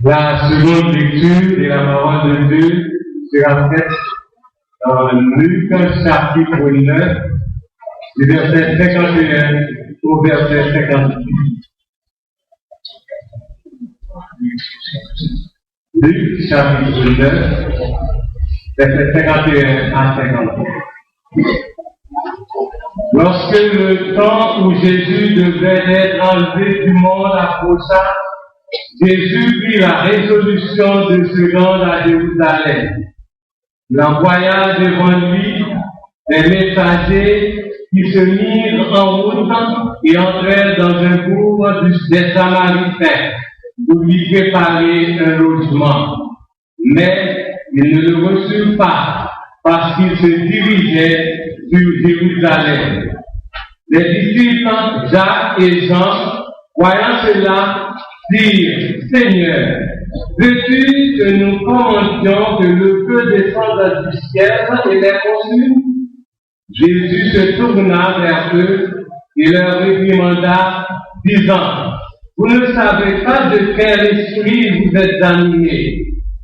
La seconde lecture de la parole de Dieu sera faite dans Luc chapitre 9, du verset 51 au verset 56. Luc chapitre 9, verset 51 à 56. Lorsque le temps où Jésus devait être enlevé du monde approcha, Jésus prit la résolution de se rendre à Jérusalem. Il envoya devant lui des messagers qui se mirent en route et entrèrent dans un bourg des Samaritains pour lui préparer un logement. Mais ils ne le reçurent pas parce qu'il se dirigeait sur Jérusalem. Les disciples Jacques et Jean, voyant cela, dirent: Seigneur, veux-tu que nous commandions que le feu descende du ciel et les consume? Jésus se tourna vers eux et leur réprimanda, disant: Vous ne savez pas de quel esprit vous êtes animés,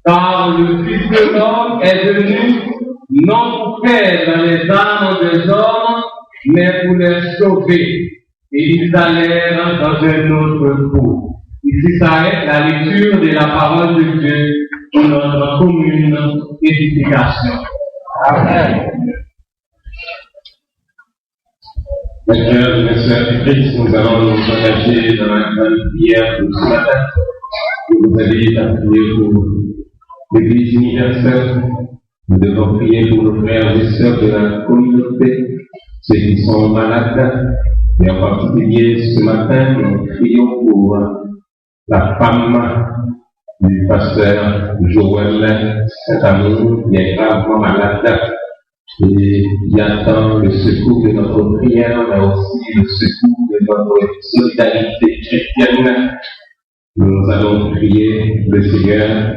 car le Fils de l'homme est venu non pour faire dans les âmes des hommes, mais pour les sauver. Et ils allèrent dans un autre cours. Ici s'arrête la lecture de la parole de Dieu pour notre commune édification. Amen. Mes frères et mes sœurs du Christ, nous allons nous engager dans la grande prière de ce matin. Vous allez à prier pour l'Église universelle. Nous devons prier pour nos frères et sœurs de la communauté, ceux qui sont malades. Et en particulier ce matin, nous prions pour la femme du pasteur Joël Saint-Amour, qui est gravement malade et qui attend le secours de notre prière, mais aussi le secours de notre solidarité chrétienne. Nous allons prier le Seigneur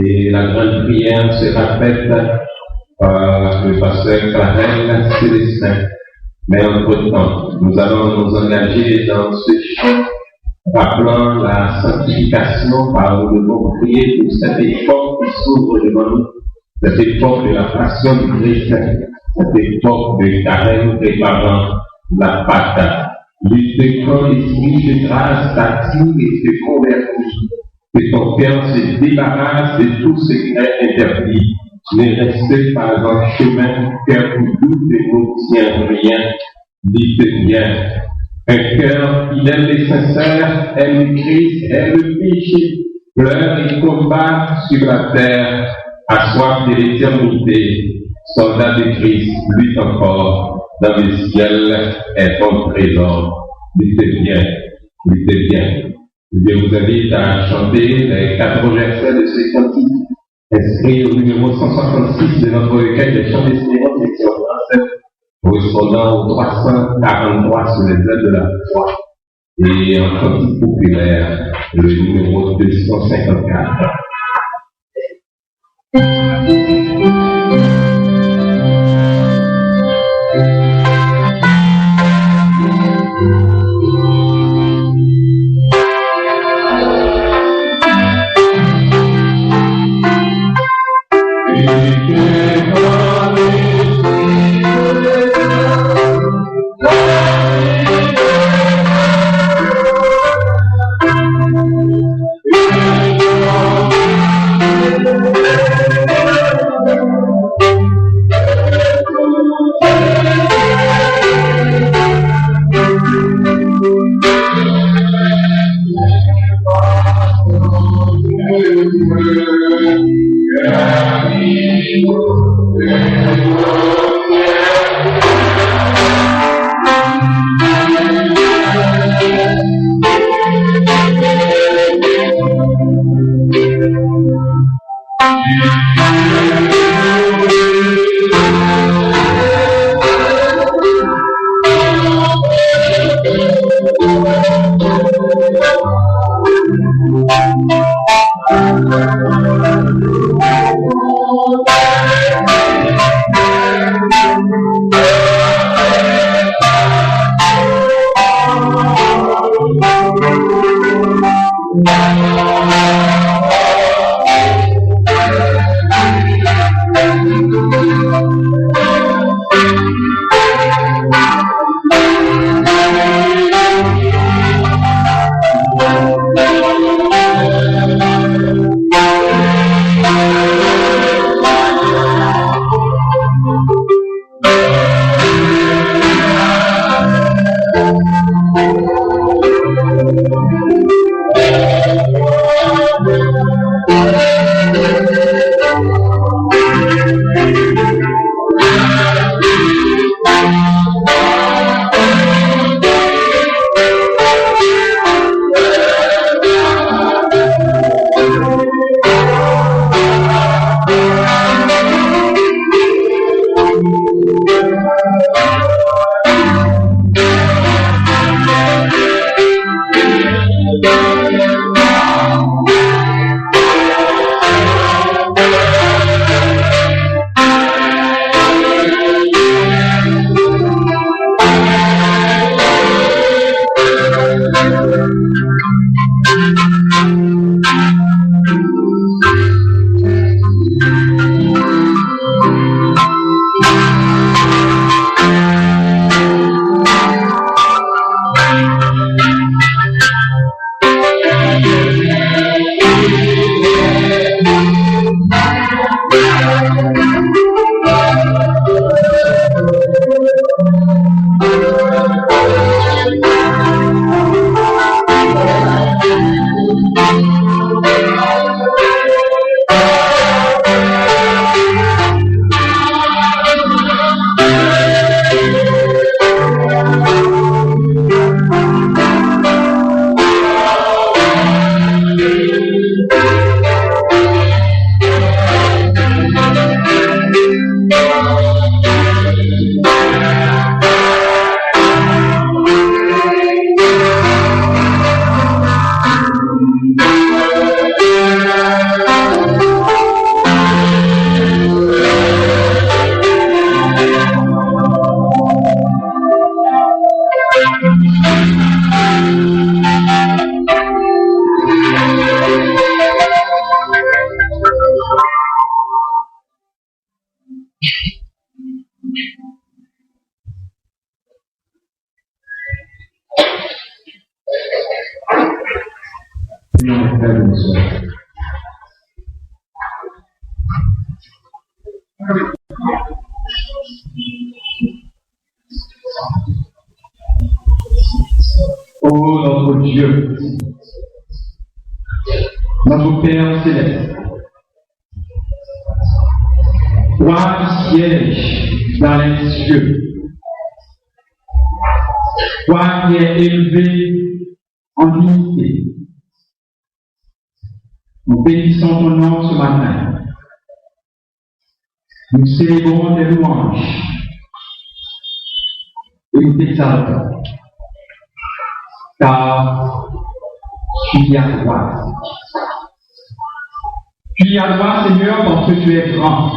et la grande prière sera faite par le pasteur Clarel Célestin. Mais entre-temps, nous allons nous engager dans ce chant rappelant la sanctification, car nous devons prier pour cette époque qui s'ouvre devant nous, cette époque de la passion du Christ, cette époque de carême préparant la Pâque. Lutte quand l'esprit de grâce t'attire et te convertit, que ton cœur se débarrasse de tout secret interdit. Ne restez pas en chemin, cœur qui doute et n'obtient rien. Dites bien. Un cœur fidèle et sincère aime Christ, aime le péché, pleure et combat sur la terre, a soif de l'éternité. Soldat de Christ, lutte encore, dans le ciel est ton trésor. Luttez bien, luttez bien. Je vous invite à chanter les 4 versets de ce cantique, inscrits au numéro 166 de notre recueil des chants d'espérance, section française, correspondant au 343 sur les ailes de la foi, et en cantique populaire, le numéro 254. frères et sœurs. Ô notre Dieu, notre Père céleste, toi qui sièges dans les cieux, toi qui es élevé en dignité, nous bénissons ton nom ce matin. Nous célébrons tes louanges et nous t'exaltons, car tu y as droit. Tu y as droit, Seigneur, parce que tu es grand.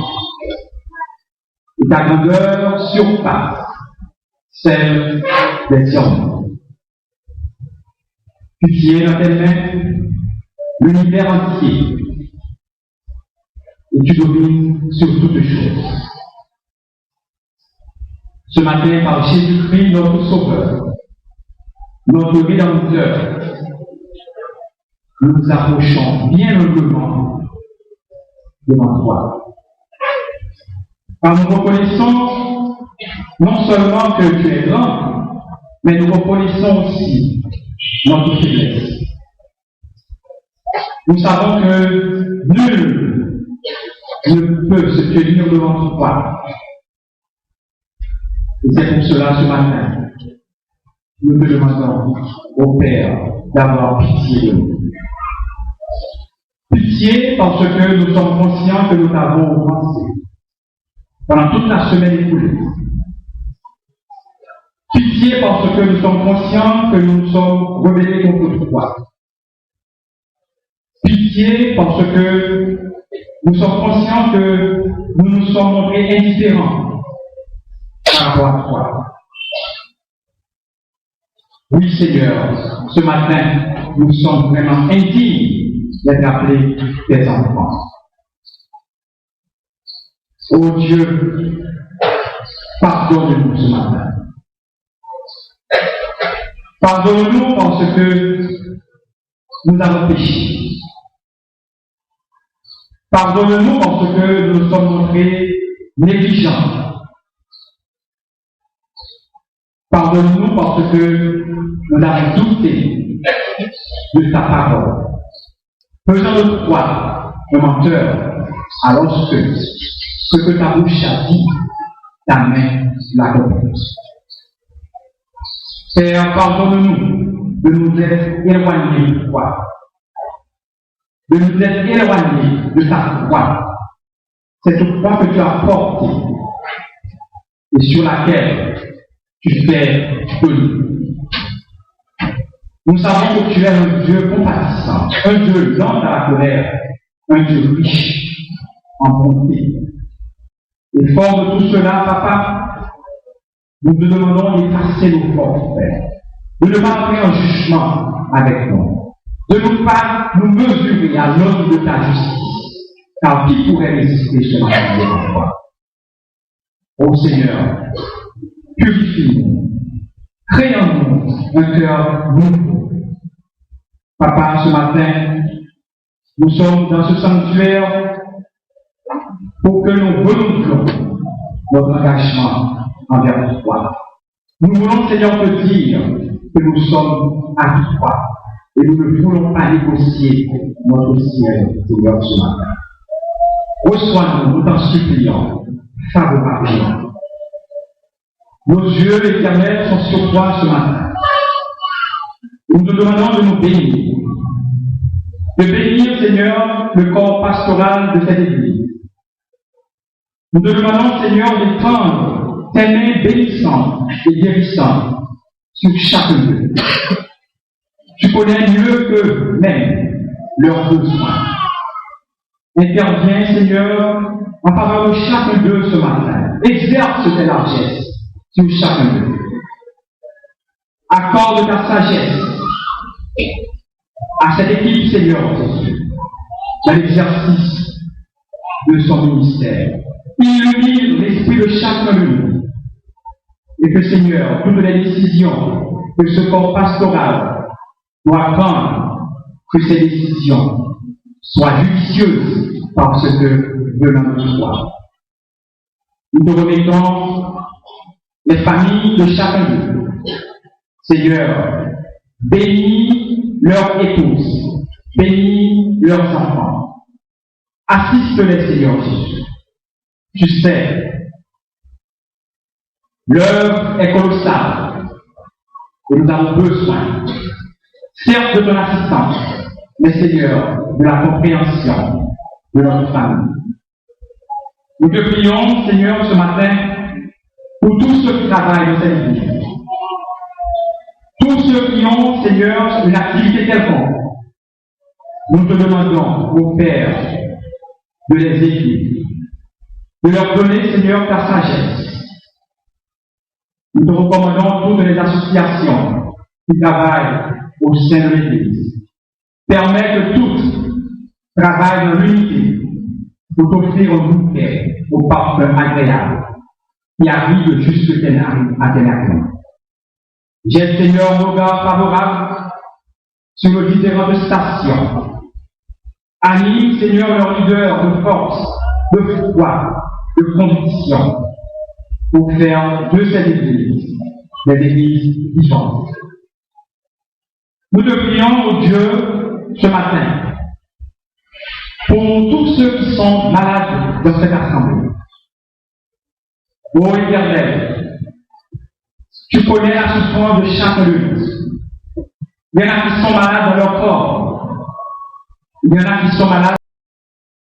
Et ta grandeur surpasse celle des hommes. Tu tiens dans tes mains l'univers entier et tu domines sur toutes choses. Ce matin, par Jésus-Christ, notre Sauveur, notre Rédempteur, nous nous approchons bien humblement devant toi. Car nous reconnaissons non seulement que tu es grand, mais nous reconnaissons aussi notre faiblesse. Nous savons que nul ne peut se tenir devant toi. Et c'est pour cela, ce matin, nous te demandons au Père d'avoir pitié de nous. Pitié parce que nous sommes conscients que nous t'avons offensé pendant toute la semaine écoulée. Pitié parce que nous sommes conscients que nous nous sommes rebellés contre toi. Pitié parce que nous sommes conscients que nous nous sommes montrés indifférents par rapport à toi. Oui, Seigneur, ce matin, nous sommes vraiment indignes d'être appelés tes enfants. Oh Dieu, pardonne-nous ce matin. Pardonne-nous parce que nous avons péché. Pardonne-nous parce que nous nous sommes montrés négligents. Pardonne-nous parce que nous avons douté de ta parole. Faisant de toi un menteur, alors que ce que ta bouche a dit, ta main l'a accompli. Père, pardonne-nous de nous être éloignés de toi, de nous être éloignés de ta croix, cette croix que tu as portée et sur laquelle tu t'es donné. Nous savons que tu es un Dieu compatissant, un Dieu lent à la colère, un Dieu riche en bonté. Et fort de tout cela, Papa, nous te demandons d'effacer nos forces, Père, de ne pas entrer en jugement avec nous, de ne pas nous mesurer à l'aune de ta justice, car qui pourrait résister ce matin devant toi? Ô Seigneur, purifie-nous, crée en nous un cœur nouveau. Papa, ce matin, nous sommes dans ce sanctuaire pour que nous renouvelons notre engagement envers toi. Nous voulons, Seigneur, te dire que nous sommes avec toi et nous ne voulons pas négocier notre ciel, Seigneur, ce matin. Reçois-nous, nous t'en supplions, favorablement. Nos yeux éternels sont sur toi ce matin. Nous te demandons de nous bénir. De bénir, Seigneur, le corps pastoral de cette Église. Nous te demandons, Seigneur, d'étendre tes mains bénissantes et guérissantes sur chacun d'eux. Tu connais mieux que même leurs besoins. Interviens, Seigneur, en faveur de chacun d'eux ce matin. Exerce tes largesses sur chacun d'eux. Accorde ta sagesse à cette équipe, Seigneur Jésus, dans l'exercice de son ministère. Illumine l'esprit de chacun de nous. Et que, Seigneur, toutes les décisions que ce corps pastoral doit prendre, que ces décisions soient judicieuses parce que venant de toi. Nous te remettons les familles de chacun d'eux. Seigneur, bénis leurs épouses, bénis leurs enfants. Assiste-les, Seigneur Jésus. Tu sais, l'œuvre est colossale et nous avons besoin, certes de ton assistance, mais Seigneur, de la compréhension de notre famille. Nous te prions, Seigneur, ce matin, pour tous ceux qui travaillent dans cette église. Tous ceux qui ont, Seigneur, une activité quelconque. Nous te demandons, au Père, de les aider, de leur donner, Seigneur, ta sagesse. Nous te recommandons toutes les associations qui travaillent au sein de l'Église. Permets que toutes travaillent dans l'unité pour t'offrir un bouquet au parfum agréable qui arrive jusque à tes narines. J'ai, Seigneur, un regard favorable sur nos différentes stations. Anime, Seigneur, leurs leaders de force, de foi, de conviction pour faire de cette Église des églises vivantes. Nous te prions, ô Dieu, ce matin, pour tous ceux qui sont malades dans cette assemblée. Ô Éternel, tu connais la souffrance de chacun de nous. Il y en a qui sont malades dans leur corps. Il y en a qui sont malades